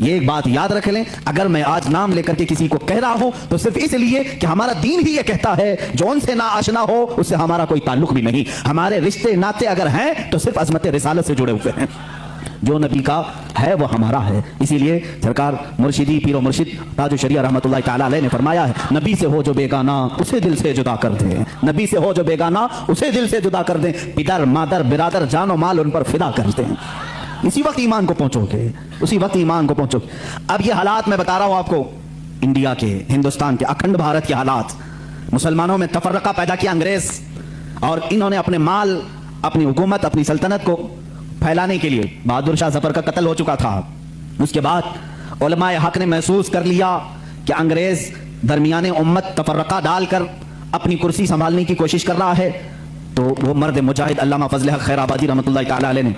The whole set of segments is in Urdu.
یہ ایک بات یاد رکھ لیں, اگر میں آج نام لے کر کے کسی کو کہہ رہا ہوں تو صرف اس لیے کہ ہمارا دین ہی یہ کہتا ہے جو ان سے نا آشنا ہو اس سے ہمارا کوئی تعلق بھی نہیں. ہمارے رشتے ناطے اگر ہیں تو صرف عظمت رسالت سے جڑے ہوئے ہیں. جو نبی کا ہے وہ ہمارا ہے. اسی لیے سرکار مرشدی پیر و مرشد تاج الشریعہ رحمۃ اللہ تعالی علیہ نے فرمایا ہے, نبی سے ہو جو بیگانہ اسے دل سے جدا کر دیں. نبی سے ہو جو بیگانہ اسے دل سے جدا کر دیں. پدر مادر برادر جان و مال ان پر فدا کر دیں. اسی وقت ایمان کو پہنچو گے, اسی وقت ایمان کو پہنچو گے. اب یہ حالات میں بتا رہا ہوں آپ کو, انڈیا کے, ہندوستان کے, اکھنڈ بھارت کے حالات, مسلمانوں میں تفرقہ پیدا کیا انگریز, اور انہوں نے اپنے مال, اپنی حکومت, اپنی سلطنت کو پھیلانے کے لیے, بہادر شاہ ظفر کا قتل ہو چکا تھا. اس کے بعد علماء حق نے محسوس کر لیا کہ انگریز درمیان امت تفرقہ ڈال کر اپنی کرسی سنبھالنے کی کوشش کر رہا ہے. تو وہ مرد مجاہد علامہ فضل حق خیر آبادی رحمۃ اللہ تعالی علیہ نے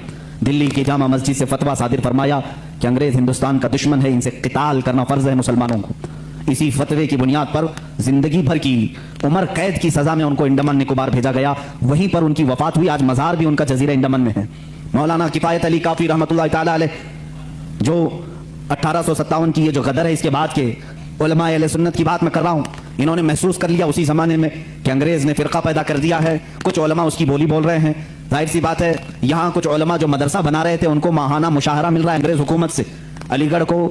دلی کی جامع مسجد سے فتویٰ صادر فرمایا کہ انگریز ہندوستان کا دشمن ہے, ان سے قتال کرنا فرض ہے مسلمانوں کو. اسی فتوے کی بنیاد پر زندگی بھر کی عمر قید کی سزا میں ان کو انڈمان نکوبار بھیجا گیا. وہیں پر ان کی وفات ہوئی. آج مزار بھی ان کا جزیرہ انڈمان میں ہے. مولانا کفایت علی کافی رحمۃ اللہ تعالی علیہ, جو 1857 کی یہ جو غدر ہے اس کے بعد کے علماء اہل سنت کی بات میں کر رہا ہوں, انہوں نے محسوس کر لیا اسی زمانے میں کہ انگریز نے فرقہ پیدا کر دیا ہے. کچھ علماء اس کی بولی بول رہے ہیں. ظاہر سی بات ہے, یہاں کچھ علماء جو مدرسہ بنا رہے تھے ان کو ماہانہ مشاہرہ مل رہا ہے انگریز حکومت سے. علی گڑھ کو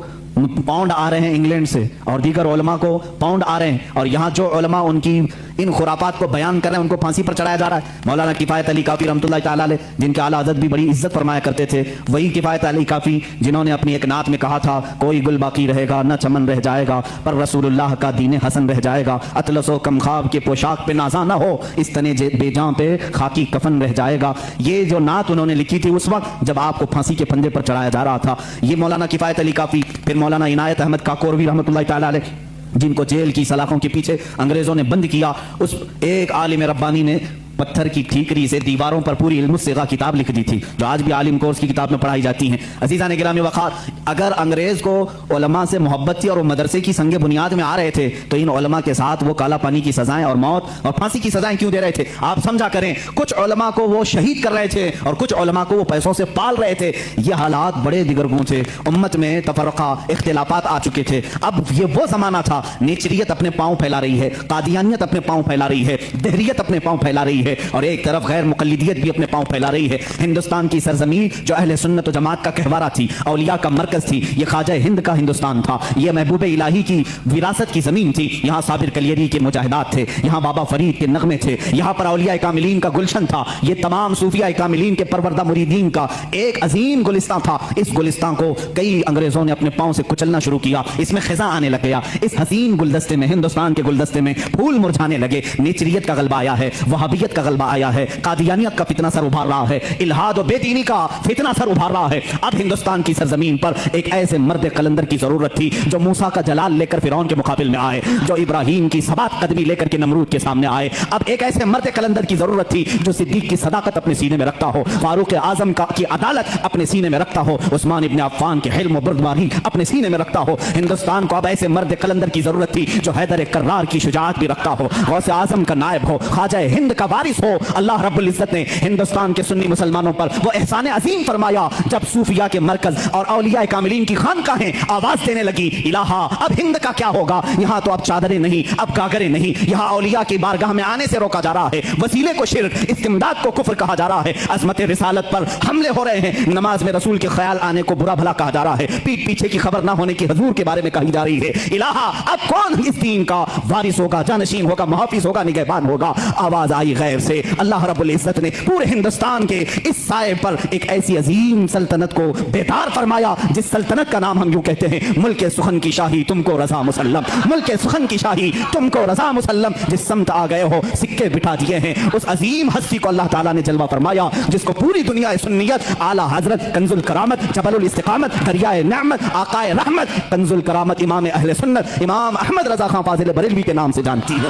پاؤنڈ آ رہے ہیں انگلینڈ سے, اور دیگر علماء کو پاؤنڈ آ رہے ہیں, اور یہاں جو علماء ان کی ان خرافات کو بیان کر رہے ہیں ان کو پھانسی پر چڑھایا جا رہا ہے. مولانا کفایت علی کافی رحمۃ اللہ تعالی علیہ, جن کے اعلیٰ حضرت بھی بڑی عزت فرمایا کرتے تھے, وہی کفایت علی کافی جنہوں نے اپنی ایک نعت میں کہا تھا, کوئی گل باقی رہے گا نہ چمن رہ جائے گا, پر رسول اللہ کا دین حسن رہ جائے گا. اطلس و کم خواب کے پوشاک پہ نازاں نہ ہو, اس تنے بے جاں پہ خاکی کفن رہ جائے گا. یہ جو نعت انہوں نے لکھی تھی اس وقت جب آپ کو پھانسی کے پھندے پر چڑھایا جا رہا تھا. یہ مولانا کفایت علی کافی. پھر مولانا عنایت احمد کاکوروی رحمۃ اللہ تعالی علیہ, جن کو جیل کی سلاخوں کے پیچھے انگریزوں نے بند کیا. اس ایک عالم ربانی نے پتھر کی ٹھیکری سے دیواروں پر پوری علم الصیغہ کتاب لکھ دی تھی, جو آج بھی عالم کورس کی کتاب میں پڑھائی جاتی ہیں. عزیزان گرامی وقار, اگر انگریز کو علماء سے محبت تھی اور وہ مدرسے کی سنگ بنیاد میں آ رہے تھے تو ان علماء کے ساتھ وہ کالا پانی کی سزائیں اور موت اور پھانسی کی سزائیں کیوں دے رہے تھے؟ آپ سمجھا کریں, کچھ علماء کو وہ شہید کر رہے تھے اور کچھ علماء کو وہ پیسوں سے پال رہے تھے. یہ حالات بڑے دیگرگوں تھے, امت میں تفرقہ اختلافات آ چکے تھے. اب یہ وہ زمانہ تھا, نیچریت اپنے پاؤں پھیلا رہی ہے, قادیانیت اپنے پاؤں پھیلا رہی ہے, دہریت اپنے پاؤں پھیلا رہی ہے, اور ایک طرف غیر مقلدیت بھی اپنے پاؤں پھیلا رہی ہے. ہندوستان کی سرزمین جو اہل سنت و جماعت کا کہوارہ تھی, اولیاء کا مرکز تھی, یہ خواجہ ہند کا ہندوستان تھا, یہ محبوب الہی کی وراثت کی زمین تھی. یہاں صابر کلیری کے مجاہدات تھے, یہاں بابا فرید کے نغمے تھے, یہاں پر اولیاء کاملین کا گلشن تھا. یہ تمام صوفیاء کاملین کے پروردہ مریدین کا ایک عظیم گلستان تھا. اس گلستان کو کئی انگریزوں نے اپنے پاؤں سے کچلنا شروع کیا. اس میں خزاں آنے لگ گیا. اس حسین گلدستے میں, ہندوستان کے گلدستے میں پھول مرجھانے لگے. نیچریت کا غلبہ آیا ہے, وہابیت کا غلبہ آیا ہے, قادیانیت کا فتنہ سر ابھار رہا ہے, الہاد و بے دینی کا فتنہ سر ابھار رہا ہے. اب ہندوستان کی سرزمین پر ایک ایسے مرد قلندر کی ضرورت تھی جو موسیٰ کا جلال لے کر فرعون کے مقابل میں آئے, جو ابراہیم کی ثبات قدمی لے کر کے نمرود کے سامنے آئے. اب ایک ایسے مرد قلندر کی ضرورت تھی جو صدیق کی صداقت اپنے سینے میں رکھتا ہو, فاروق اعظم کی عدالت اپنے سینے میں رکھتا ہو, عثمان ابن عفان کے حلم و بردباری اپنے سینے میں رکھتا ہو. ہندوستان کو اب ایسے مرد قلندر کی ضرورت تھی جو حیدر کرار کی شجاعت بھی رکھتا ہو, غوث اعظم کا نائب ہو, خواجہ ہند کا وارث ہو. اللہ رب العزت نے ہندوستان کے سنی مسلمانوں پر وہ احسان عظیم فرمایا جب صوفیاء کے مرکز اور اولیاء کاملین کی خانقاہیں آواز دینے لگی, الہا اب ہند کا کیا ہوگا؟ یہاں تو اب چادریں نہیں, اب گاگریں نہیں, یہاں اولیاء کی بارگاہ میں آنے سے روکا جا رہا ہے, وسیلے کو شرک, استمداد کو کفر کہا جا رہا ہے, عظمت رسالت پر حملے ہو رہے ہیں, نماز میں رسول کے خیال آنے کو برا بھلا کہا جا رہا ہے, پیٹ پیچھے کی خبر نہ ہونے کی حضور کے بارے میں کہی جا رہی ہے. الہا اب کون اس دین کا وارث ہوگا, جانشین ہوگا, محافظ ہوگا, نگہبان ہوگا؟ آواز آئی غیر سے. اللہ رب العزت نے پورے ہندوستان کے اس سائے پر ایک ایسی عظیم سلطنت کو بیدار فرمایا جس سلطنت کا نام ہم یوں کہتے ہیں ملک سخن کی شاہی تم کو رضا مسلم. ملک سخن کی شاہی تم کو رضا مسلم. جس سمت آ گئے ہو سکے بٹھا دیے ہیں. اس عظیم ہستی کو اللہ تعالیٰ نے جلوہ فرمایا جس کو پوری دنیا سنیت اعلیٰ حضرت کنز الکرامت, جبل الاستقامت, دریائے نعمت, آقائے رحمت, کنز الکرامت امام اہل سنت امام احمد رضا خان فاضل بریلوی کے نام سے جانتی ہے.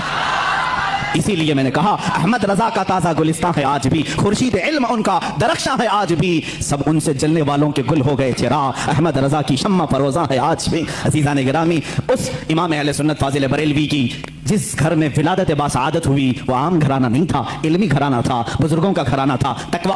اسی لیے میں نے کہا احمد رضا کا تازہ گلستان ہے آج بھی, خورشید علم ان کا درخشاں ہے آج بھی, سب ان سے جلنے والوں کے گل ہو گئے چراغ, احمد رضا کی شمع فروزاں ہے آج بھی. عزیزان گرامی, اس امام اہل سنت فاضل بریلوی کی جس گھر میں ولادت باسعادت ہوئی وہ عام گھرانہ نہیں تھا, علمی گھرانہ تھا, بزرگوں کا گھرانہ تھا, تقویٰ